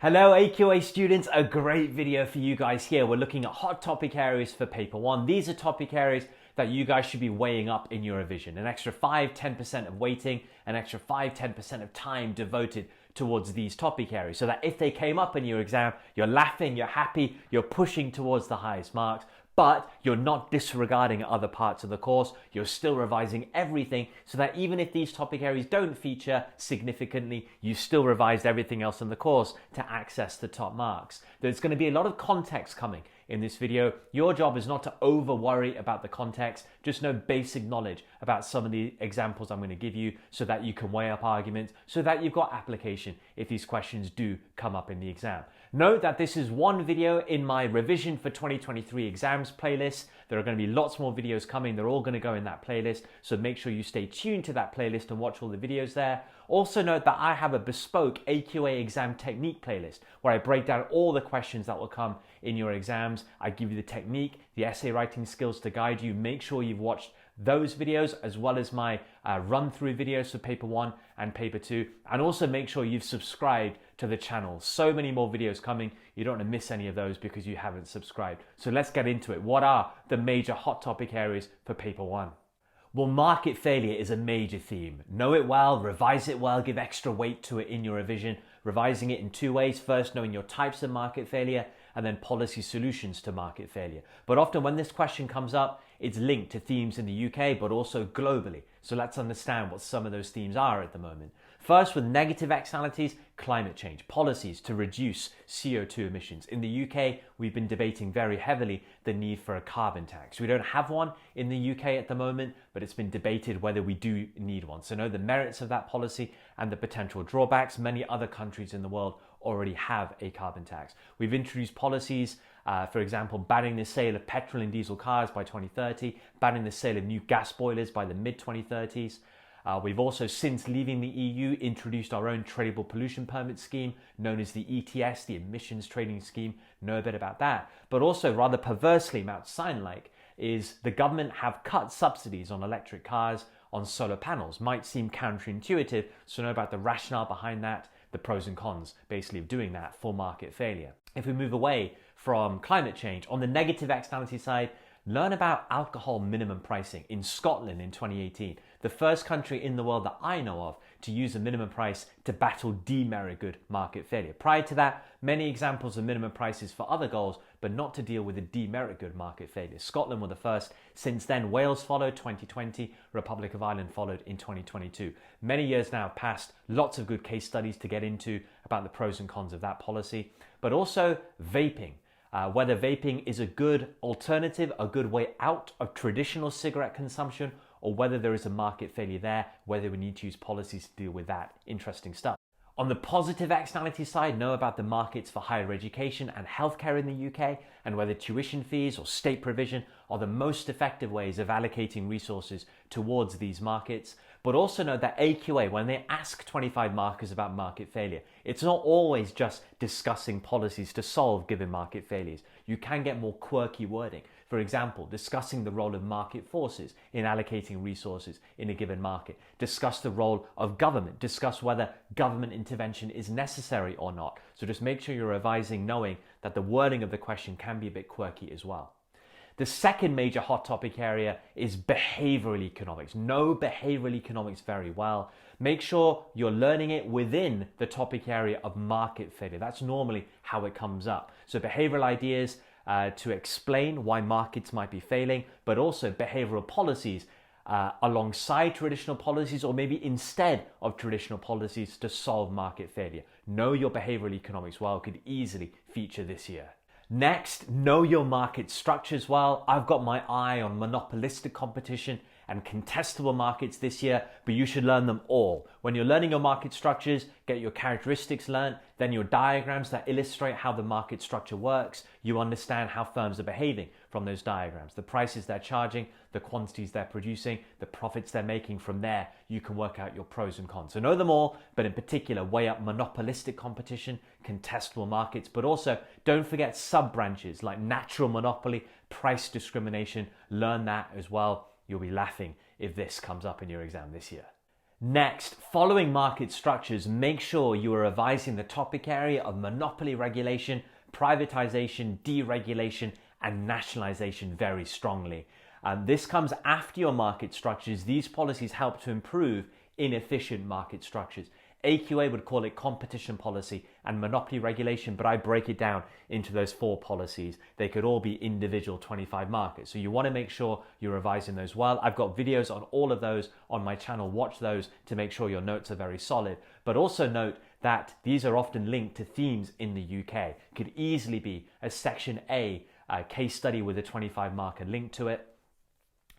Hello AQA students, a great video for you guys here. We're looking at hot topic areas for paper 1. These are topic areas that you guys should be weighing up in your revision. An extra 5-10% of weighting, an extra 5-10% of time devoted towards these topic areas, so that if they came up in your exam, you're laughing, you're happy, you're pushing towards the highest marks, but you're not disregarding other parts of the course. You're still revising everything so that even if these topic areas don't feature significantly, you still revised everything else in the course to access the top marks. There's going to be a lot of context coming in this video. Your job is not to over worry about the context, just know basic knowledge about some of the examples I'm going to give you so that you can weigh up arguments, so that you've got application if these questions do come up in the exam. Note that this is one video in my revision for 2023 exams playlist. There are going to be lots more videos coming. They're all going to go in that playlist, so make sure you stay tuned to that playlist and watch all the videos there. Also note that I have a bespoke AQA exam technique playlist where I break down all the questions that will come in your exams. I give you the technique, the essay writing skills to guide you. Make sure you've watched those videos as well as my run-through videos for paper 1 and paper 2, and also make sure you've subscribed to the channel. So many more videos coming. You don't want to miss any of those because you haven't subscribed. So let's get into it. What are the major hot topic areas for paper 1? Well, market failure is a major theme. Know it well, revise it well, give extra weight to it in your revision. Revising it in two ways. First, knowing your types of market failure, and then policy solutions to market failure. But often when this question comes up, it's linked to themes in the UK, but also globally. So let's understand what some of those themes are at the moment. First, with negative externalities, climate change, policies to reduce CO2 emissions. In the UK, we've been debating very heavily the need for a carbon tax. We don't have one in the UK at the moment, but it's been debated whether we do need one. So know the merits of that policy and the potential drawbacks. Many other countries in the world already have a carbon tax. We've introduced policies, for example, banning the sale of petrol and diesel cars by 2030, banning the sale of new gas boilers by the mid-2030s. We've also, since leaving the EU, introduced our own tradable pollution permit scheme, known as the ETS, the Emissions Trading Scheme. Know a bit about that. But also, rather perversely, Mount Sinai-like, is the government have cut subsidies on electric cars, on solar panels. Might seem counterintuitive, so know about the rationale behind that, the pros and cons, basically, of doing that for market failure. If we move away from climate change, on the negative externality side, learn about alcohol minimum pricing in Scotland in 2018, the first country in the world that I know of to use a minimum price to battle demerit good market failure. Prior to that, many examples of minimum prices for other goals, but not to deal with a demerit good market failure. Scotland were the first. Since then, Wales followed 2020, Republic of Ireland followed in 2022. Many years now have passed, lots of good case studies to get into about the pros and cons of that policy, but also vaping. Whether vaping is a good alternative, a good way out of traditional cigarette consumption, or whether there is a market failure there, whether we need to use policies to deal with that. Interesting stuff. On the positive externality side, know about the markets for higher education and healthcare in the UK, and whether tuition fees or state provision are the most effective ways of allocating resources towards these markets. But also know that AQA, when they ask 25 markers about market failure, it's not always just discussing policies to solve given market failures. You can get more quirky wording. For example, discussing the role of market forces in allocating resources in a given market. Discuss the role of government. Discuss whether government intervention is necessary or not. So just make sure you're revising knowing that the wording of the question can be a bit quirky as well. The second major hot topic area is behavioural economics. Know behavioural economics very well. Make sure you're learning it within the topic area of market failure. That's normally how it comes up. So behavioural ideas to explain why markets might be failing, but also behavioural policies alongside traditional policies, or maybe instead of traditional policies to solve market failure. Know your behavioural economics well, could easily feature this year. Next, know your market structures well. I've got my eye on monopolistic competition and contestable markets this year, but you should learn them all. When you're learning your market structures, get your characteristics learned, then your diagrams that illustrate how the market structure works. You understand how firms are behaving from those diagrams, the prices they're charging, the quantities they're producing, the profits they're making. From there, you can work out your pros and cons. So know them all, but in particular, weigh up monopolistic competition, contestable markets, but also don't forget sub-branches like natural monopoly, price discrimination. Learn that as well. You'll be laughing if this comes up in your exam this year. Next, following market structures, make sure you are revising the topic area of monopoly regulation, privatization, deregulation, and nationalization very strongly. This comes after your market structures. These policies help to improve inefficient market structures. AQA would call it competition policy and monopoly regulation, but I break it down into those 4 policies. They could all be individual 25 markets. So you want to make sure you're revising those well. I've got videos on all of those on my channel. Watch those to make sure your notes are very solid. But also note that these are often linked to themes in the UK. Could easily be a Section A case study with a 25 marker link to it.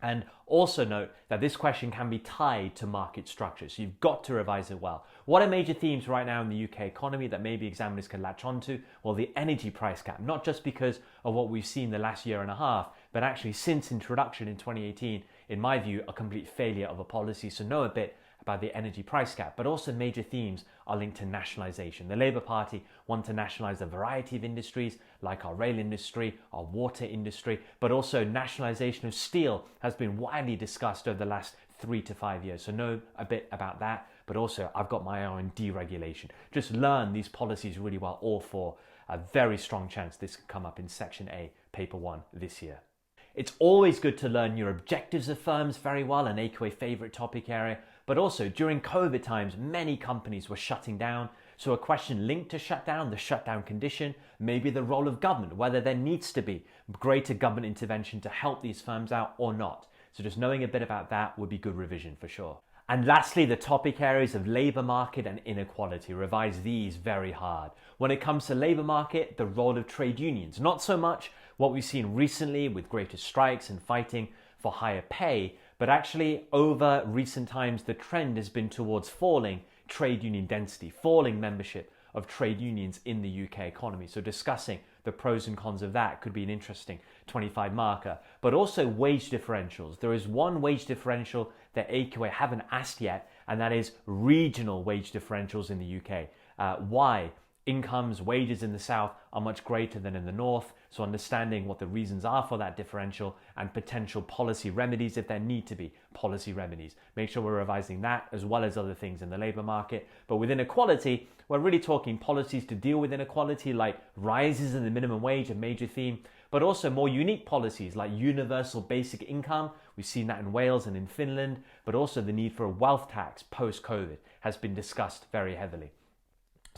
And also note that this question can be tied to market structure, so you've got to revise it well. What are major themes right now in the UK economy that maybe examiners can latch onto? Well, the energy price cap, not just because of what we've seen the last year and a half, but actually since introduction in 2018, in my view, a complete failure of a policy. So know a bit about the energy price cap, but also major themes are linked to nationalisation. The Labour Party want to nationalise a variety of industries like our rail industry, our water industry, but also nationalisation of steel has been widely discussed over the last 3 to 5 years. So know a bit about that, but also I've got my eye on deregulation. Just learn these policies really well, all 4. A very strong chance this could come up in Section A, Paper 1 this year. It's always good to learn your objectives of firms very well, an AQA favourite topic area, but also during COVID times, many companies were shutting down. So a question linked to shutdown, the shutdown condition, maybe the role of government, whether there needs to be greater government intervention to help these firms out or not. So just knowing a bit about that would be good revision for sure. And lastly, the topic areas of labour market and inequality. Revise these very hard. When it comes to labour market, the role of trade unions. Not so much what we've seen recently with greater strikes and fighting for higher pay, but actually over recent times, the trend has been towards falling trade union density, falling membership of trade unions in the UK economy. So discussing the pros and cons of that could be an interesting 25 marker, but also wage differentials. There is one wage differential that AQA haven't asked yet, and that is regional wage differentials in the UK. Why? Incomes, wages in the south are much greater than in the north, so understanding what the reasons are for that differential and potential policy remedies if there need to be policy remedies. Make sure we're revising that as well as other things in the labour market. But with inequality, we're really talking policies to deal with inequality like rises in the minimum wage, a major theme, but also more unique policies like universal basic income. We've seen that in Wales and in Finland, but also the need for a wealth tax post-COVID has been discussed very heavily.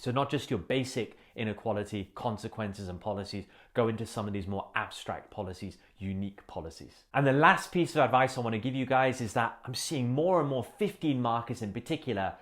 So not just your basic inequality, consequences and policies, go into some of these more abstract policies, unique policies. And the last piece of advice I want to give you guys is that I'm seeing more and more 15 markers in particular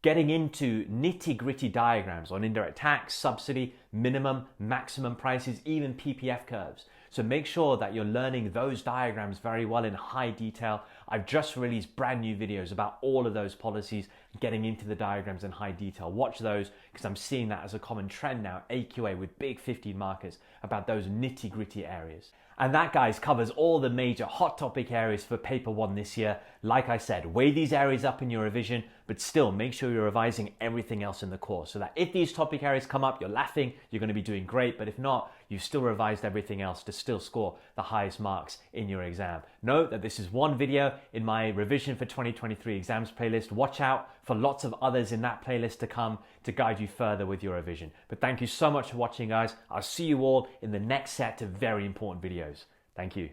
getting into nitty-gritty diagrams on indirect tax, subsidy, minimum, maximum prices, even PPF curves. So make sure that you're learning those diagrams very well in high detail. I've just released brand new videos about all of those policies, getting into the diagrams in high detail. Watch those because I'm seeing that as a common trend now, AQA with big 15 markers about those nitty-gritty areas. And that, guys, covers all the major hot topic areas for paper 1 this year. Like I said, weigh these areas up in your revision, but still make sure you're revising everything else in the course so that if these topic areas come up, you're laughing, you're going to be doing great. But if not, you've still revised everything else to still score the highest marks in your exam. Note that this is one video in my revision for 2023 exams playlist. Watch out for lots of others in that playlist to come to guide you further with your revision. But thank you so much for watching, guys. I'll see you all in the next set of very important videos. Thank you.